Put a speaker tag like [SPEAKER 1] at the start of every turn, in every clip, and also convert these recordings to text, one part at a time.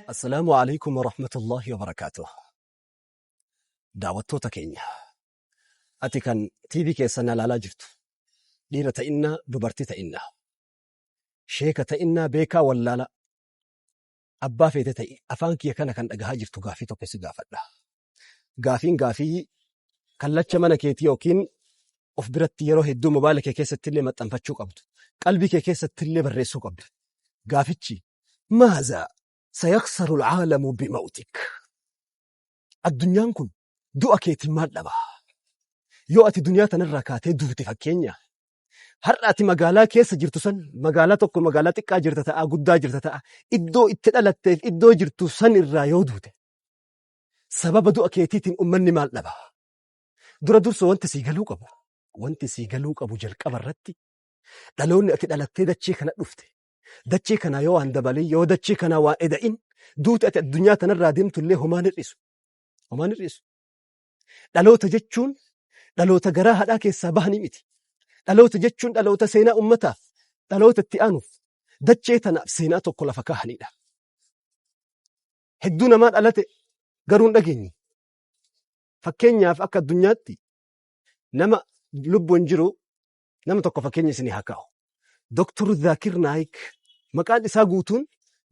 [SPEAKER 1] السلام عليكم ورحمة الله وبركاته. دعوتو كينيا أتي كان تيفي كيسانا لالا جرتو ديرة إنا دبرتي إنا شيكة إنا بيكا ولا لا أبا فيتي تأي أفانكي كان أجها جرتو غافي تو كيسي غافدا غافي كاللاتش مانا كيتي يوكين of biratti yeroo hedduu mobaala kee keessatti illee maxxanfachuu qabdu qalbii kee keessatti illee barreessuu qabdu gaafichi maaza sayaksaru al'aalamu bimawtik addunyaan kun du'a keetiin maal dhaba yoo ati dunyaa tanarraa kaatee duute fakkeenya har'a ati magaalaa keessa jirtu san magaalaa tokko magaalaa xiqqaa jirta ta'a guddaa jirta ta'a iddoo itti dhalatteef iddoo jirtu san irraa yoo duute sababa du'a keetiitiin ummanni maal dhaba dura dursoo wanti sii galuu qabu jalqaba irratti dhaloonni ati dhalattee dachee kana dhufte dachee kana yoo waan dabalii yoo dachee kana waan eda'in duuti ati addunyaa tanarraa deemtu illee homaan hir'isu dhaloota jechuun dhaloota garaa hadhaa keessaa bahanii miti dhaloota jechuun dhaloota seenaa ummataaf dhaloota itti aanuuf dachee tanaaf seenaa tokko lafa kaahanidha hedduu namaa dhalate garuu hin dhageenye fakkeenyaaf akka addunyaatti nama lubbuun jiru nama tokko fakkeenya isinii haa kaa'u Dr. Zaakir Naayik maqaan isaa guutuun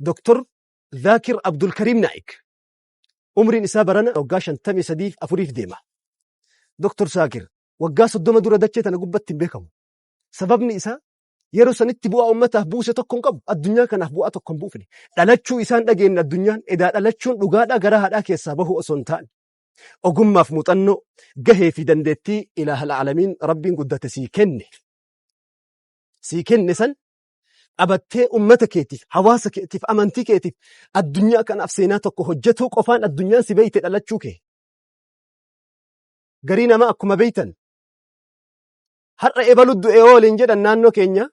[SPEAKER 1] Dr. Zaakir Abdul Kariim Naayik umriin isaa barana waggaa 53 deema Dr. Zaakir waggaa 30 dura dachee tana gubbatti hin beekamu sababni isaa yeroo sanitti bu'aa ummataaf buuse tokko hin qabu addunyaa kanaaf bu'aa tokko hin buufne dhalachuu isaan dhageenye addunyaan edaa dhalachuun dhugaadhaa garaa hadhaa keessaa bahuu osoo hin taane ogummaaf muuxannoo gahee fi dandeettii ilaahal aalamiin rabbiin guddate sii kenne san qabattee ummata keetiif hawaasa keetiif amantii keetiif addunyaa kanaaf seenaa tokko hojjetuu qofaan addunyaan si beeyte dhalachuu kee garii namaa akkuma beeytan har'a ebalu du'e waliin jedhan naannoo keenya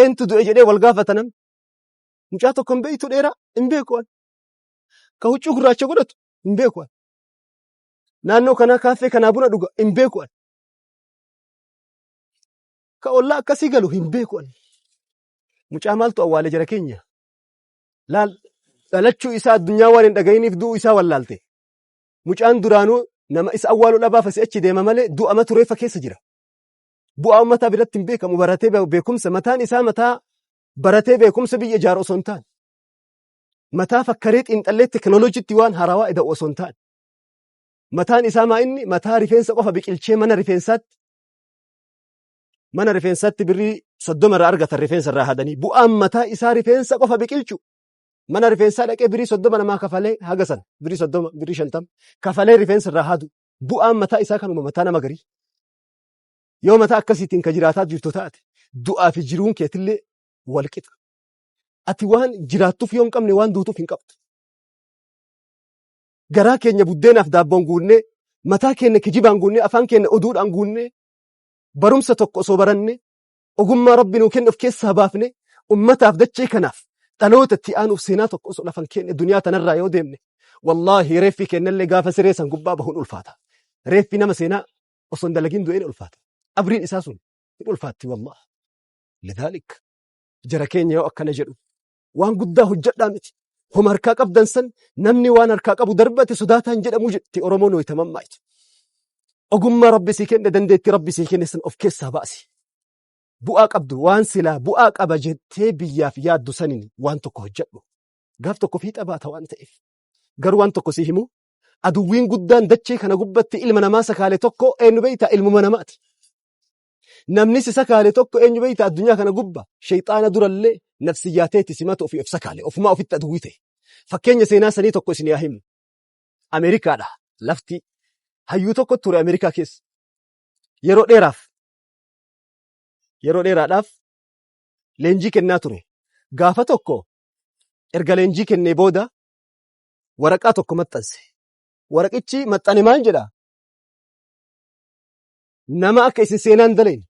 [SPEAKER 1] eentu du'e jedhee wal gaafatanam mucaa tokko hin beeytu dheeraa hin beekuwan ka huccuu gurraacha godhatu hin beekuwan naannoo kanaa kaaffee kanaa buna dhuga hin beekuwan ka ollaa akkasii galu hin beekuwan mucaa maaltu awwaale jara keenya laal dhalachuu isaa addunyaa waan hin dhagayiniif du'uu isaa wallaalte mucaan duraanuu nama isa awwaaluu dhabaaf asii achi deema malee du'ama tureeffa keessa jira bu'aa ummataa biratti hin beekamu baratee beekumsa mataan isaa mataa baratee beekumsa biyya ijaaru osoo hin taane mataa fakkaree xiinxallee teknooloojiitti waan haarawaa ida'u osoo hin taane mataan isaa maa inni mataa rifeensa qofa biqilchee mana rifeensaatti birrii 30 irraa argatan rifeensa irraa hadanii bu'aan mataa isaa rifeensa qofa biqilchu mana rifeensaa dhaqee birrii 30 namaa kafalee haga san birrii 30 birrii 50 kafalee rifeensa irraa hadu bu'aan mataa isaa kanuma mataa nama garii yoo mataa akkasiitiin ka jiraataa jirtu taate du'aa fi jiruun keetillee wal qixa ati waan jiraattuuf yoo hin qabne waan duutuuf hin qabdu garaa keenya buddeenaaf daabboon guunnee mataa keenya kijibaan guunnee afaan keenya oduudhaan guunnee barumsa tokko osoo baranne ogummaa rabbi nuu kennuuf keessaa baafne ummataaf dachee kanaaf dhaloota itti aanuuf seenaa tokko osoo lafan keenya duniyaa tanarraa yoo deemne wallaahi reeffi kennallee gaafa siree san gubbaa bahuun ulfaata reeffi nama seenaa osoo hin dalagin du'een ulfaata abriin isaa sun hin ulfaatti wallaahi lidhaalik jara keenya yoo akkana jedhu waan guddaa hojjedhaa miti homa harkaa qabdan san namni waan harkaa qabu darbate sodaataan jedhamu jetti oromoon hoytamammaa iti ogummaa rabbi sii kenne dandeetti rabbi sii kenne san of keessaa baasi bu'aa qabdu waan silaa bu'aa qaba jettee biyyaaf yaaddu saniin waan tokko hojjedhu gaaf tokko fiixa baata waan ta'eef garuu waan tokko sii himu aduwwiin guddaan dachee kana gubbatti ilma namaa sakaale tokko eenyu beeyta ilmuma namaati namni si sakaale tokko eenyu beeyta addunyaa kana gubba shayxaana durallee nafsiyyaateetti simata ofii of sakaale ofumaa ofitti aduwwii ta'e fakkeenya seenaa sanii tokko isin yaa himu Ameerikaadha lafti hayyuu tokko ture Ameerikaa keessa yeroo dheeraadhaaf leenjii kennaa ture gaafa tokko erga leenjii kennee booda waraqaa tokko maxxanse waraqichi maxxane maal jedha nama akka isin seenaan daleen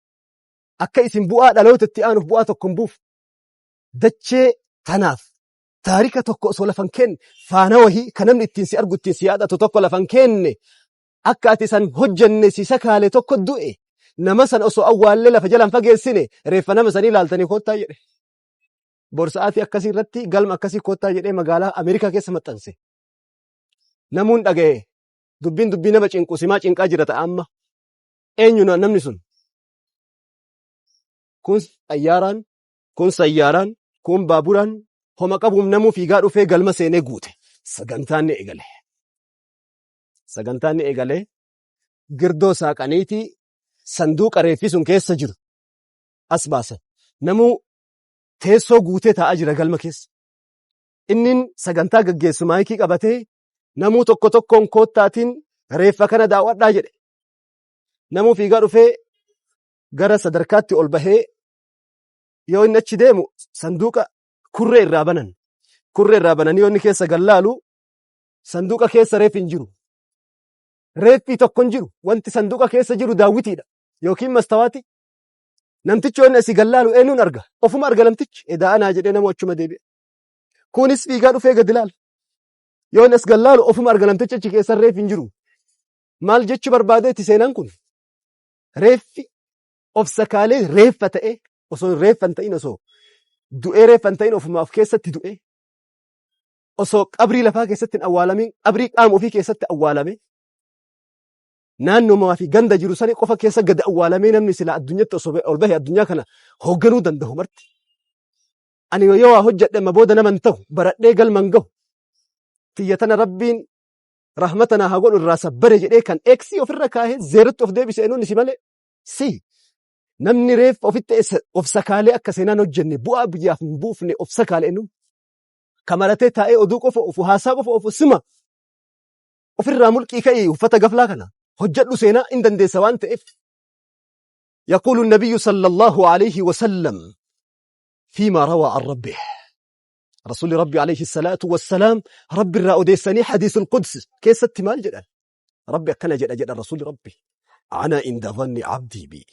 [SPEAKER 1] akka isin bu'aa dhaloota itti aanuuf bu'aa tokko hin buuf dachee tanaaf taarika tokko osoo lafan kenne faana wahii kan namni ittiin si argu ittiin si yaadatu tokko lafan kenne akka ati san hojjenne si sakaale tokko du'e nama san osoo awwaallee lafa jalaan fageessine reeffa nama sanii ilaaltanii koottaa jedhe borsa'aatii akkasii irratti galma akkasii koottaa jedhee magaalaa Ameerikaa keessa maxxanse. Namuun dhaga'e dubbii nama cinqu simaa cinqaa jira ta'a amma. Eenyu namni sun? Kun xayyaaraan, kun sayyaaraan, kun baaburaan homa qabuun namuu fiigaa dhufee galma seenee guute. Sagantaan ni eegale. Sagantaan ni eegalee girdoo saaqaniitii sanduuqa reeffii sun keessa jiru as baasan. Namuu teessoo guutee taa'aa jira galma keessa. Innin sagantaa gaggeessu maayikii qabatee namuu tokko tokkoon koottaatiin reeffa kana daawwadhaa jedhe. Namuu fiigaa dhufee gara sadarkaatti ol bahee yoo inni achi deemu sanduuqa kurree irraa banan. Kurree irraa bananii yoo inni keessa gallaalu sanduuqa keessa reeffi hin jiru. Reeffii tokko hin jiru. Wanti sanduuqa keessa jiru daawwitiidha yookiin mastawaati. Namtichi yoonni asii gallaalu eenyuun arga? Ofuma arga namtichi. Eda'anaa jedhee nama achuma deebi'e. Kunis fiigaa dhufee gadi ilaala. Yoonni as gallaalu ofuma arga namtichi achi keessa reeffi hin jiru. Maal jechuu barbaadeeti seenaan kun? Reeffi obsakaalee reeffa ta'e osoo reeffa hin ta'in osoo du'ee reeffa hin ta'in ofumaaf keessatti du'e osoo qabrii lafaa keessatti hin awwaalamin qabrii qaama ofii keessatti awwaalame naannomaa fi ganda jiru sani qofa keessa gad awwaalamee namni sila addunyaatti osoo ol bahe addunyaa kana hoogganuu danda'u marti. Ani yoo waa hojjedhe amma booda nama hin ta'u baradhee galma hin gahu tiyyatana rabbiin rahmatana haa godhu irraa sabbare jedhee kan eeksii ofirra kaahee zeeratti of deebise eenyuun si malee si namni reeffa ofitti obsakaalee akka seenaan hojjenne bu'aa biyyaaf hin buufne obsakaalee eenyuun kamaratee taa'ee oduu qofa ofu haasaa qofa ofu sima ofirraa mulqii ka'ii uffata gaflaa kana hojjedhu seenaa in dandeessa waan ta'eef. يقول النبي صلى الله عليه وسلم فيما روى عن ربه رسول ربي عليه الصلاة والسلام رب الرأوديساني حديث القدس كيس التمال جدا ربي كان جدا رسول ربي أنا عند ظن عبدي بي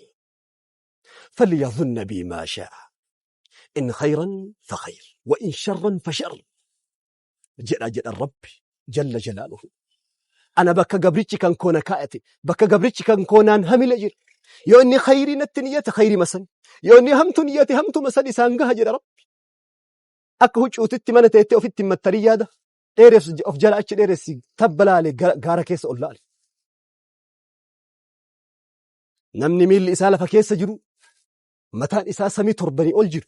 [SPEAKER 1] فليظن بي ما شاء إن خيرا فخير وإن شرا فشر جدا ربي جل جلاله أنا بك قبرتي كان كونا كائتي بك قبرتي كان كونان همي لجر يو إني خيري نتنية خيري مسن يو إني همت نيتي همت مسن إسانقها جدا ربي akka huccuutitti mana teettee ofitti mattarii yaada dheeres of jala achi dheeressi tabbalaale gaara keessa ol laale. Namni miilli isaa lafa keessa jiru mataan isaa samii torbanii ol jiru.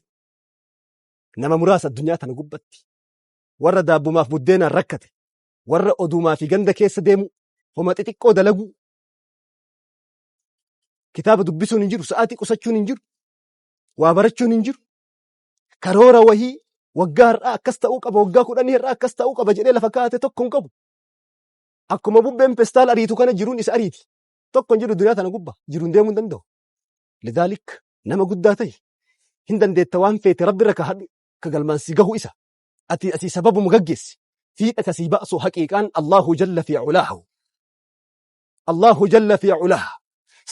[SPEAKER 1] Nama muraasa addunyaa tana gubbatti warra daabbumaaf buddeenaan rakkate warra oduumaa fi ganda keessa deemu homa xixiqqoo dalagu kitaaba dubbisuun hin jiru sa'aatii qusachuun hin jiru waa barachuun hin jiru karoora wahii waggaa har'aa akkas ta'uu qaba waggaa 10 har'aa akkas ta'uu qaba jedhee lafa kaa'ate tokko hin qabu. Akkuma bubbeen pestaal ariitu kana jiruun isa ariiti. Tokko hin jiru duniyaa tana gubba jiruun deemuu hin danda'u. Lidaalik nama guddaa ta'e hin dandeetta waan feete rabbi irra kaahadhu ka galmaansi gahu isa. Ati sababu mugaggeessi. Fiixa kasii ba'su haqiiqaan Allahu jalla fi culaahu. Allahu jalla fi culaahu.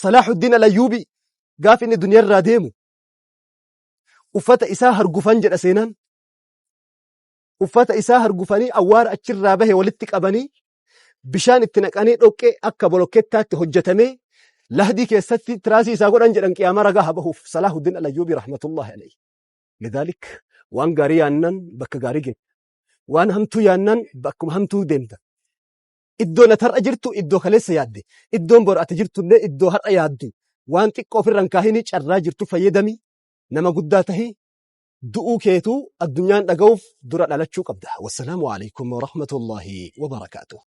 [SPEAKER 1] Salaahuddin al-Ayyuubi gaaf inni duniyaa irraa deemu. Uffata isaa hargufan jedha seenaan. Uffata isaa hargufanii awwaara achirraa bahe walitti qabanii bishaan itti naqanii dhoqqee akka bolokkeettaatti hojjetamee lahdii keessatti tiraasii isaa godhan jedhan qiyaama ragaa habahuuf Salaahuddin al-Ayyuubi rahmatullahi alayhi. Lidaalik waan gaarii yaannan bakka gaarii geenya. Waan hamtuu yaannan bakkuma hamtuu deemta. Iddoon ati har'a jirtu iddoo kaleessa yaadde. Iddoon bor ati jirtullee iddoo har'a yaaddu. Waan xiqqoo ofirraan kaahini carraa jirtu fayyadami nama guddaa tahii. Du'uu keetuu addunyaan dhaga'uuf dura dhalachuu qabda. Wassalaamu alaykum wa rahmatullahi wa barakaatuh.